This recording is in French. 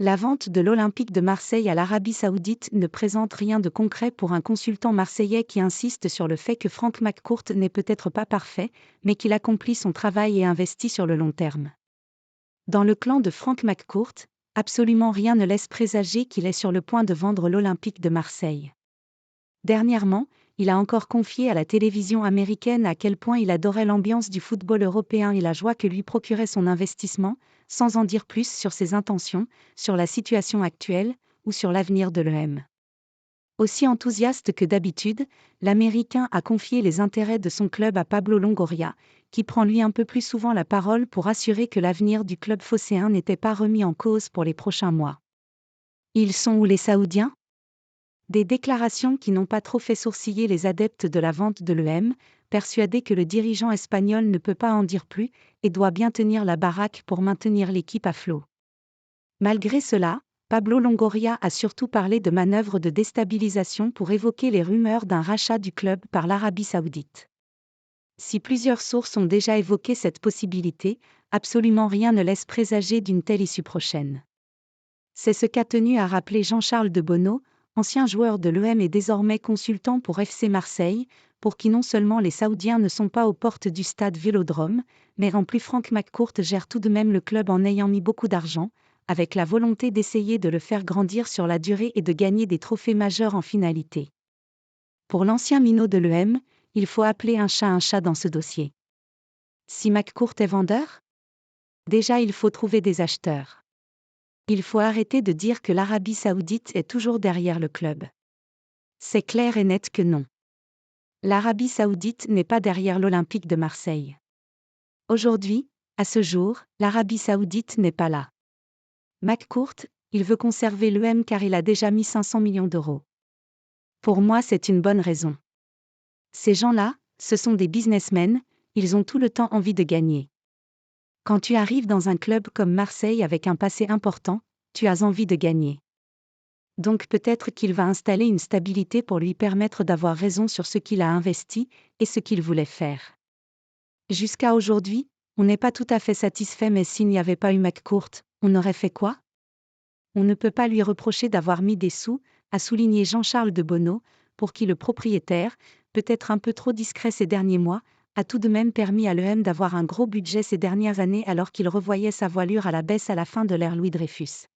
La vente de l'Olympique de Marseille à l'Arabie Saoudite ne présente rien de concret pour un consultant marseillais qui insiste sur le fait que Frank McCourt n'est peut-être pas parfait, mais qu'il accomplit son travail et investit sur le long terme. Dans le clan de Frank McCourt, absolument rien ne laisse présager qu'il est sur le point de vendre l'Olympique de Marseille. Dernièrement, il a encore confié à la télévision américaine à quel point il adorait l'ambiance du football européen et la joie que lui procurait son investissement, sans en dire plus sur ses intentions, sur la situation actuelle, ou sur l'avenir de l'EM. Aussi enthousiaste que d'habitude, l'Américain a confié les intérêts de son club à Pablo Longoria, qui prend lui un peu plus souvent la parole pour assurer que l'avenir du club phocéen n'était pas remis en cause pour les prochains mois. Ils sont où les Saoudiens ? Des déclarations qui n'ont pas trop fait sourciller les adeptes de la vente de l'EM, persuadés que le dirigeant espagnol ne peut pas en dire plus, et doit bien tenir la baraque pour maintenir l'équipe à flot. Malgré cela, Pablo Longoria a surtout parlé de manœuvres de déstabilisation pour évoquer les rumeurs d'un rachat du club par l'Arabie Saoudite. Si plusieurs sources ont déjà évoqué cette possibilité, absolument rien ne laisse présager d'une telle issue prochaine. C'est ce qu'a tenu à rappeler Jean-Charles de Bonneau, ancien joueur de l'EM et désormais consultant pour FC Marseille, pour qui non seulement les Saoudiens ne sont pas aux portes du stade Vélodrome, mais en plus Frank McCourt gère tout de même le club en ayant mis beaucoup d'argent, avec la volonté d'essayer de le faire grandir sur la durée et de gagner des trophées majeurs en finalité. Pour l'ancien minot de l'EM, il faut appeler un chat dans ce dossier. Si McCourt est vendeur ? Déjà il faut trouver des acheteurs. Il faut arrêter de dire que l'Arabie Saoudite est toujours derrière le club. C'est clair et net que non. L'Arabie Saoudite n'est pas derrière l'Olympique de Marseille. Aujourd'hui, à ce jour, l'Arabie Saoudite n'est pas là. McCourt, il veut conserver l'EM car il a déjà mis 500 millions d'euros. Pour moi, c'est une bonne raison. Ces gens-là, ce sont des businessmen, ils ont tout le temps envie de gagner. Quand tu arrives dans un club comme Marseille avec un passé important, tu as envie de gagner. Donc peut-être qu'il va installer une stabilité pour lui permettre d'avoir raison sur ce qu'il a investi et ce qu'il voulait faire. Jusqu'à aujourd'hui, on n'est pas tout à fait satisfait, mais s'il n'y avait pas eu McCourt, on aurait fait quoi ? On ne peut pas lui reprocher d'avoir mis des sous, a souligné Jean-Charles de Bonneau, pour qui le propriétaire, peut-être un peu trop discret ces derniers mois, a tout de même permis à l'EM d'avoir un gros budget ces dernières années alors qu'il revoyait sa voilure à la baisse à la fin de l'ère Louis Dreyfus.